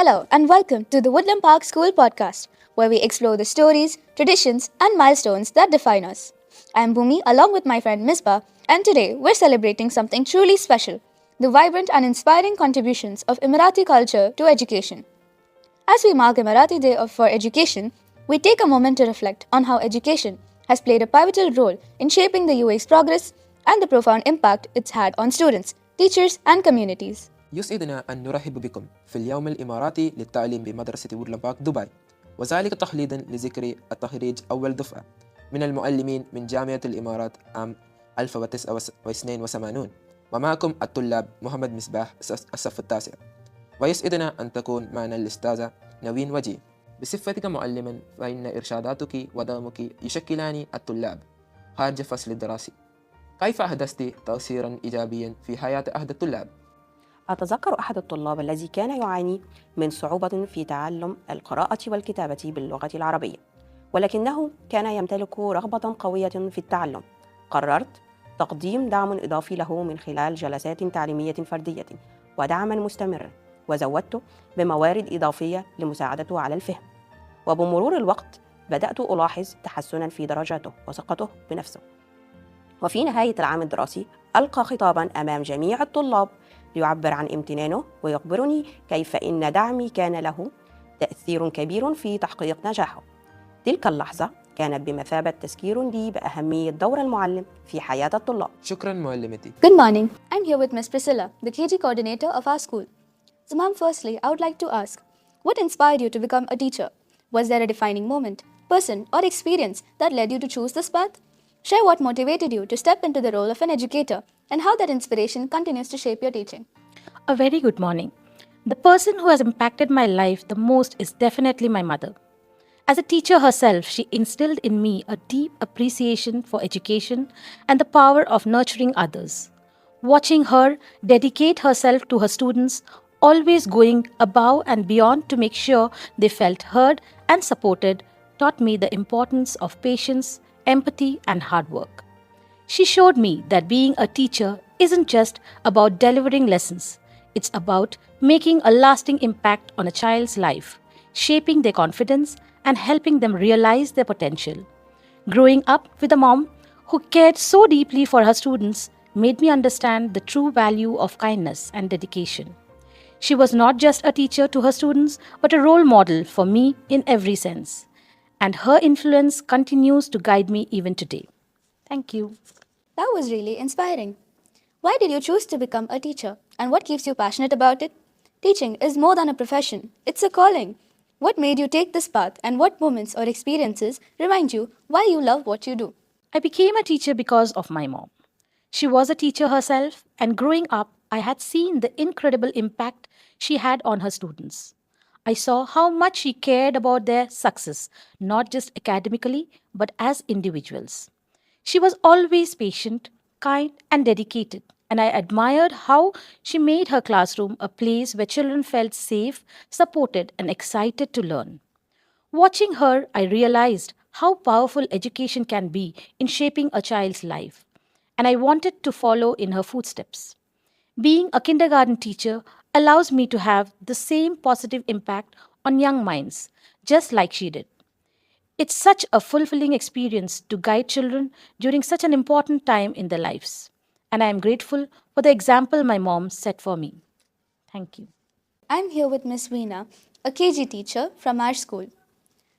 Hello, and welcome to the Woodland Park School podcast, where we explore the stories, traditions, and milestones that define us. I am Bhumi, along with my friend Misbah, and today we're celebrating something truly special: the vibrant and inspiring contributions of Emirati culture to education. As we mark Emirati Day for Education, we take a moment to reflect on how education has played a pivotal role in shaping the UAE's progress and the profound impact it's had on students, teachers, and communities. يسعدنا أن نرحب بكم في اليوم الإماراتي للتعليم بمدرسة وودلاند بارك دبي، وذلك تقليداً لذكر التخريج أول دفعة من المعلمين من جامعة الإمارات عام 1982. ومعكم الطلاب محمد مصباح الصف التاسع. ويسعدنا أن تكون معنا الأستاذة نوين وجيه. بصفتك معلماً فإن إرشاداتك ودعمك يشكلان الطلاب خارج الفصل الدراسي. كيف أحدثت تأثيراً إيجابياً في حياة أحد الطلاب؟ أتذكر أحد الطلاب الذي كان يعاني من صعوبة في تعلم القراءة والكتابة باللغة العربية، ولكنه كان يمتلك رغبة قوية في التعلم. قررت تقديم دعم إضافي له من خلال جلسات تعليمية فردية ودعما مستمرا، وزودته بموارد إضافية لمساعدته على الفهم. وبمرور الوقت بدأت ألاحظ تحسنا في درجاته وثقته بنفسه. وفي نهاية العام الدراسي ألقى خطابا أمام جميع الطلاب ليعبر عن امتنانه ويخبرني كيف إن دعمي كان له تأثير كبير في تحقيق نجاحه. تلك اللحظة كانت بمثابة تذكير لي بأهمية دور المعلم في حياة الطلاب. شكراً معلمتي. Good morning. I'm here with Miss Priscilla, the KG coordinator of our school. So, ma'am, firstly, I would like to ask, what inspired you to become a teacher? Was there a defining moment, person, or experience that led you to choose this path? Share what motivated you to step into the role of an educator and how that inspiration continues to shape your teaching. A very good morning. The person who has impacted my life the most is definitely my mother. As a teacher herself, she instilled in me a deep appreciation for education and the power of nurturing others. Watching her dedicate herself to her students, always going above and beyond to make sure they felt heard and supported, taught me the importance of patience, empathy, and hard work. She showed me that being a teacher isn't just about delivering lessons. It's about making a lasting impact on a child's life, shaping their confidence, and helping them realize their potential. Growing up with a mom who cared so deeply for her students made me understand the true value of kindness and dedication. She was not just a teacher to her students, but a role model for me in every sense. And her influence continues to guide me even today. Thank you. That was really inspiring. Why did you choose to become a teacher, and what keeps you passionate about it? Teaching is more than a profession, it's a calling. What made you take this path, and what moments or experiences remind you why you love what you do? I became a teacher because of my mom. She was a teacher herself, and growing up, I had seen the incredible impact she had on her students. I saw how much she cared about their success, not just academically, but as individuals. She was always patient, kind, and dedicated, and I admired how she made her classroom a place where children felt safe, supported, and excited to learn. Watching her, I realized how powerful education can be in shaping a child's life, and I wanted to follow in her footsteps. Being a kindergarten teacher allows me to have the same positive impact on young minds, just like she did. It's such a fulfilling experience to guide children during such an important time in their lives, and I am grateful for the example my mom set for me. Thank you. I'm here with Miss Veena, a KG teacher from our school.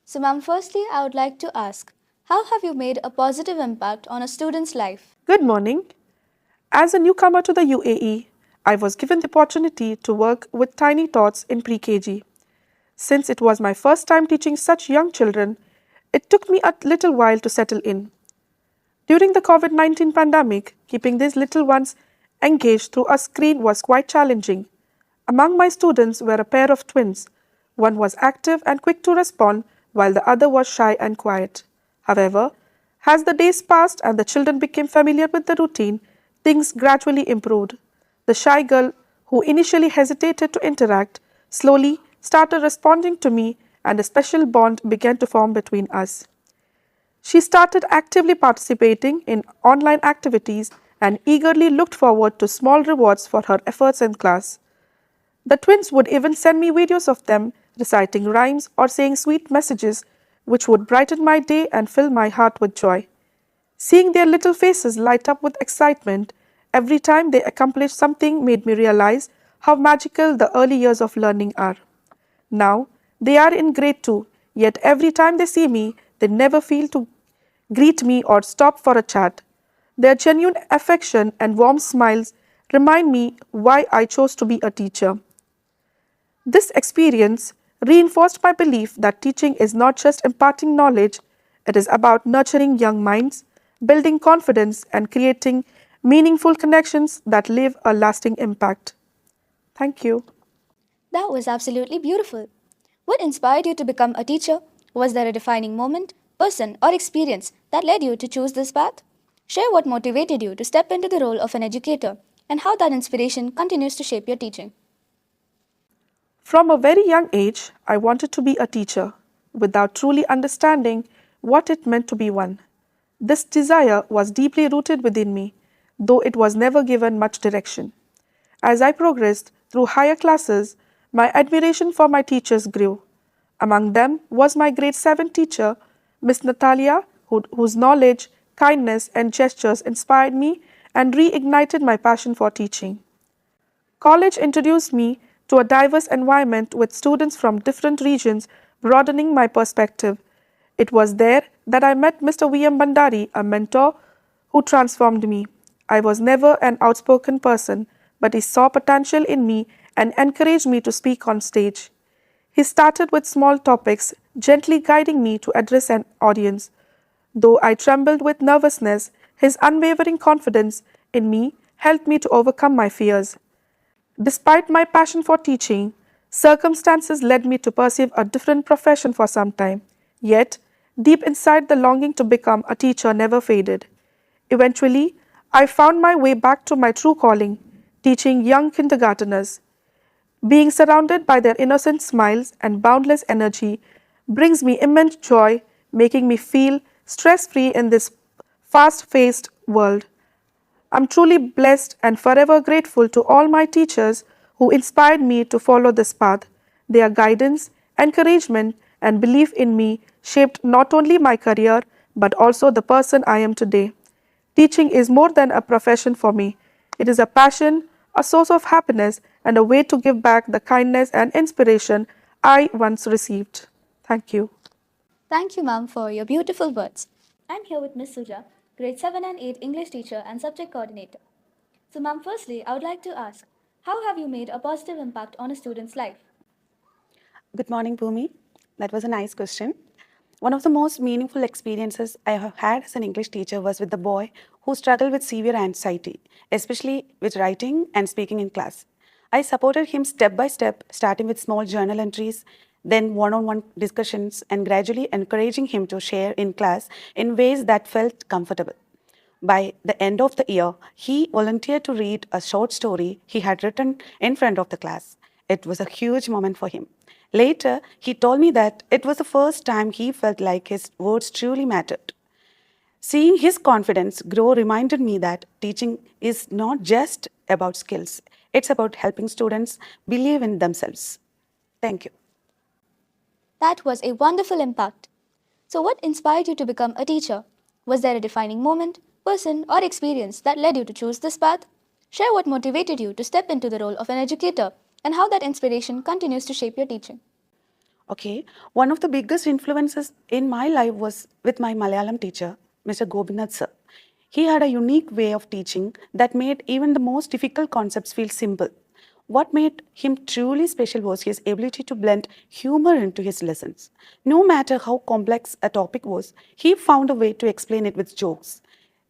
So, ma'am, firstly, I would like to ask, how have you made a positive impact on a student's life? Good morning. As a newcomer to the UAE, I was given the opportunity to work with tiny tots in pre-KG. Since it was my first time teaching such young children, it took me a little while to settle in. During the COVID-19 pandemic, keeping these little ones engaged through a screen was quite challenging. Among my students were a pair of twins. One was active and quick to respond, while the other was shy and quiet. However, as the days passed and the children became familiar with the routine, things gradually improved. The shy girl, who initially hesitated to interact, slowly started responding to me, and a special bond began to form between us. She started actively participating in online activities and eagerly looked forward to small rewards for her efforts in class. The twins would even send me videos of them reciting rhymes or saying sweet messages, which would brighten my day and fill my heart with joy. Seeing their little faces light up with excitement every time they accomplished something made me realize how magical the early years of learning are. Now, they are in grade 2, yet every time they see me, they never fail to greet me or stop for a chat. Their genuine affection and warm smiles remind me why I chose to be a teacher. This experience reinforced my belief that teaching is not just imparting knowledge, it is about nurturing young minds, building confidence, and creating meaningful connections that leave a lasting impact. Thank you. That was absolutely beautiful. What inspired you to become a teacher? Was there a defining moment, person, or experience that led you to choose this path? Share what motivated you to step into the role of an educator and how that inspiration continues to shape your teaching. From a very young age, I wanted to be a teacher without truly understanding what it meant to be one. This desire was deeply rooted within me, though it was never given much direction. As I progressed through higher classes, my admiration for my teachers grew. Among them was my grade 7 teacher, Miss Natalia, whose knowledge, kindness, and gestures inspired me and reignited my passion for teaching. College introduced me to a diverse environment with students from different regions, broadening my perspective. It was there that I met Mr. V.M. Bandari, a mentor who transformed me. I was never an outspoken person, but he saw potential in me and encouraged me to speak on stage. He started with small topics, gently guiding me to address an audience. Though I trembled with nervousness, his unwavering confidence in me helped me to overcome my fears. Despite my passion for teaching, circumstances led me to pursue a different profession for some time. Yet, deep inside, the longing to become a teacher never faded. Eventually, I found my way back to my true calling, teaching young kindergarteners. Being surrounded by their innocent smiles and boundless energy brings me immense joy, making me feel stress free in this fast paced world. I'm truly blessed and forever grateful to all my teachers who inspired me to follow this path. Their guidance, encouragement, and belief in me shaped not only my career but also the person I am today. Teaching is more than a profession for me. It is a passion, a source of happiness, and a way to give back the kindness and inspiration I once received. Thank you. Thank you, ma'am, for your beautiful words. I'm here with Miss Suja, grade 7 and 8 English teacher and subject coordinator. So, ma'am, firstly, I would like to ask, how have you made a positive impact on a student's life? Good morning, Bhumi. That was a nice question. One of the most meaningful experiences I have had as an English teacher was with the boy who struggled with severe anxiety, especially with writing and speaking in class. I supported him step by step, starting with small journal entries, then one on one discussions, and gradually encouraging him to share in class in ways that felt comfortable. By the end of the year, he volunteered to read a short story he had written in front of the class. It was a huge moment for him. Later, he told me that it was the first time he felt like his words truly mattered. Seeing his confidence grow reminded me that teaching is not just about skills, it's about helping students believe in themselves. Thank you. That was a wonderful impact. So, what inspired you to become a teacher? Was there a defining moment, person, or experience that led you to choose this path? Share what motivated you to step into the role of an educator and how that inspiration continues to shape your teaching. Okay, one of the biggest influences in my life was with my Malayalam teacher, Mr. Gobinath sir. He had a unique way of teaching that made even the most difficult concepts feel simple. What made him truly special was his ability to blend humor into his lessons. No matter how complex a topic was, he found a way to explain it with jokes,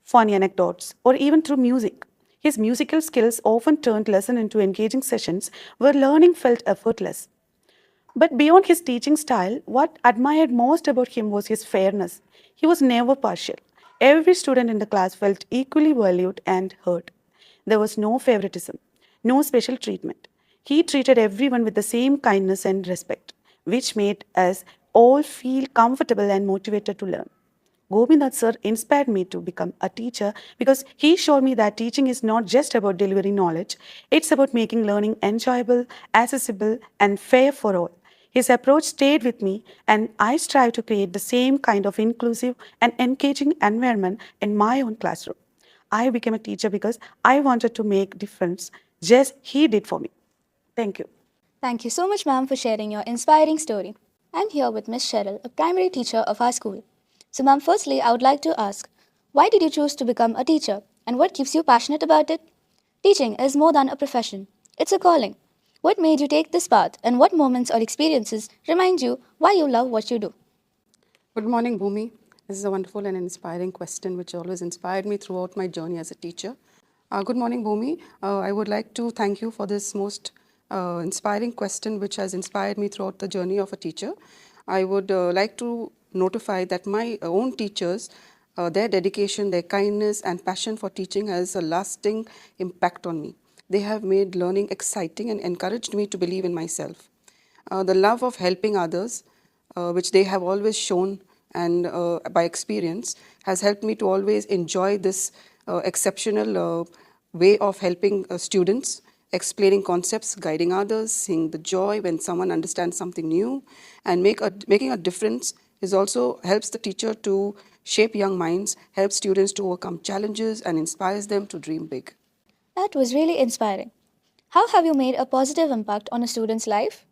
funny anecdotes, or even through music. His musical skills often turned lesson into engaging sessions where learning felt effortless. But beyond his teaching style, what I admired most about him was his fairness. He was never partial. Every student in the class felt equally valued and heard. There was no favoritism, no special treatment. He treated everyone with the same kindness and respect, which made us all feel comfortable and motivated to learn. Govindath sir inspired me to become a teacher because he showed me that teaching is not just about delivering knowledge, it's about making learning enjoyable, accessible, and fair for all. His approach stayed with me, and I strive to create the same kind of inclusive and engaging environment in my own classroom. I became a teacher because I wanted to make difference, just he did for me. Thank you. Thank you so much, ma'am, for sharing your inspiring story. I'm here with Miss Cheryl, a primary teacher of our school. So, ma'am, firstly, I would like to ask, why did you choose to become a teacher and what keeps you passionate about it? Teaching is more than a profession, it's a calling. What made you take this path and what moments or experiences remind you why you love what you do? Good morning, Bhumi. This is a wonderful and inspiring question which always inspired me throughout my journey as a teacher. Good morning, Bhumi. I would like to thank you for this most inspiring question which has inspired me throughout the journey of a teacher. I would like to notify that my own teachers, their dedication, their kindness and passion for teaching has a lasting impact on me. They have made learning exciting and encouraged me to believe in myself. The love of helping others, which they have always shown and by experience, has helped me to always enjoy this exceptional way of helping students, explaining concepts, guiding others, seeing the joy when someone understands something new, and making a difference is also helps the teacher to shape young minds, helps students to overcome challenges, and inspires them to dream big. That was really inspiring. How have you made a positive impact on a student's life?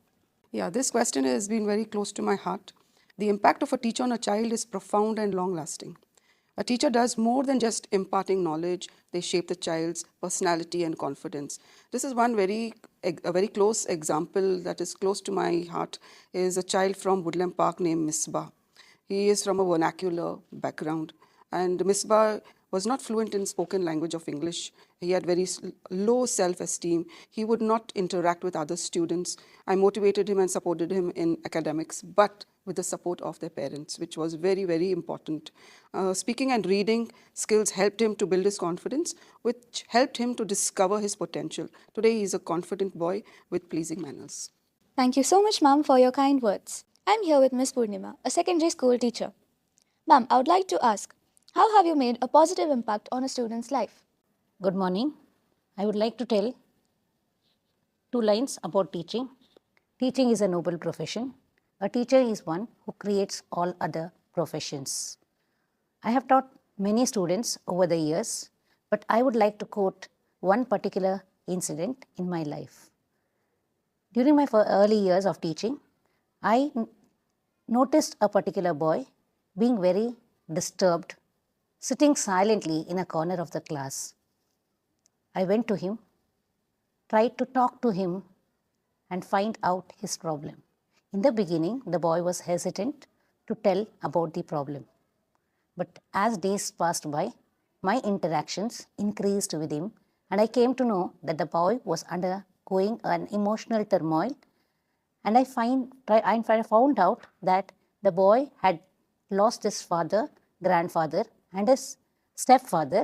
Yeah, this question has been very close to my heart. The impact of a teacher on a child is profound and long lasting. A teacher does more than just imparting knowledge, they shape the child's personality and confidence. This is a very close example that is close to my heart is a child from Woodland Park named Misbah. He is from a vernacular background, and Misbah was not fluent in spoken language of English. He had very low self-esteem. He would not interact with other students. I motivated him and supported him in academics, but with the support of their parents, which was very, very important. Speaking and reading skills helped him to build his confidence, which helped him to discover his potential. Today, he is a confident boy with pleasing manners. Thank you so much, ma'am, for your kind words. I'm here with Miss Purnima, a secondary school teacher. Ma'am, I would like to ask, how have you made a positive impact on a student's life? Good morning. I would like to tell 2 lines about teaching. Teaching is a noble profession. A teacher is one who creates all other professions. I have taught many students over the years, but I would like to quote one particular incident in my life. During my early years of teaching, I noticed a particular boy being very disturbed, sitting silently in a corner of the class. I went to him, tried to talk to him, and find out his problem. In the beginning, the boy was hesitant to tell about the problem. But as days passed by, my interactions increased with him, and I came to know that the boy was undergoing an emotional turmoil. And I found out that the boy had lost his father, grandfather, and his stepfather,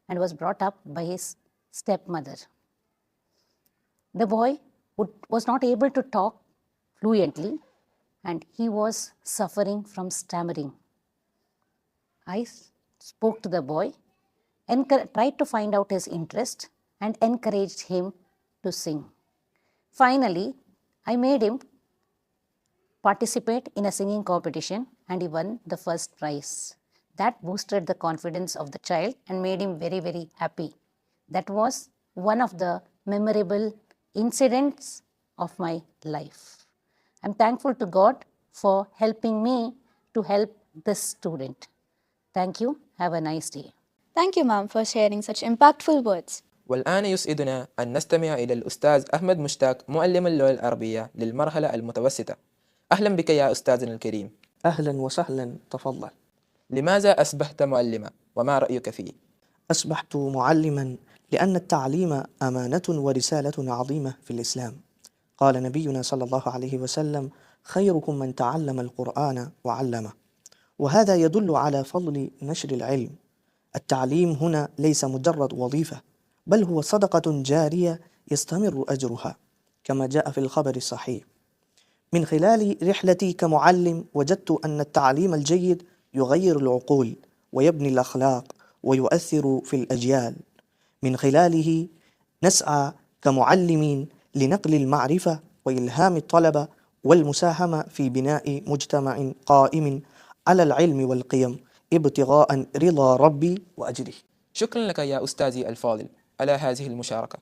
and was brought up by his stepmother. The boy was not able to talk fluently, and he was suffering from stammering. I spoke to the boy, tried to find out his interest, and encouraged him to sing. Finally, I made him participate in a singing competition, and he won the first prize. That boosted the confidence of the child and made him very, very happy. That was one of the memorable incidents of my life. I'm thankful to God for helping me to help this student. Thank you. Have a nice day. Thank you, ma'am, for sharing such impactful words. والآن يسعدنا أن نستمع إلى الأستاذ أحمد مشتاق معلم اللغة العربية للمرحلة المتوسطة. أهلا بك يا أستاذنا الكريم. أهلا وسهلا، تفضل. لماذا أصبحت معلما وما رأيك فيه؟ أصبحت معلما لأن التعليم أمانة ورسالة عظيمة في الإسلام. قال نبينا صلى الله عليه وسلم: خيركم من تعلم القرآن وعلمه. وهذا يدل على فضل نشر العلم. التعليم هنا ليس مجرد وظيفة، بل هو صدقة جارية يستمر أجرها، كما جاء في الخبر الصحيح. من خلال رحلتي كمعلم وجدت أن التعليم الجيد يغير العقول ويبني الأخلاق ويؤثر في الأجيال. من خلاله نسعى كمعلمين لنقل المعرفة وإلهام الطلبة والمساهمة في بناء مجتمع قائم على العلم والقيم ابتغاء رضا ربي وأجره. شكرا لك يا أستاذي الفاضل على هذه المشاركة.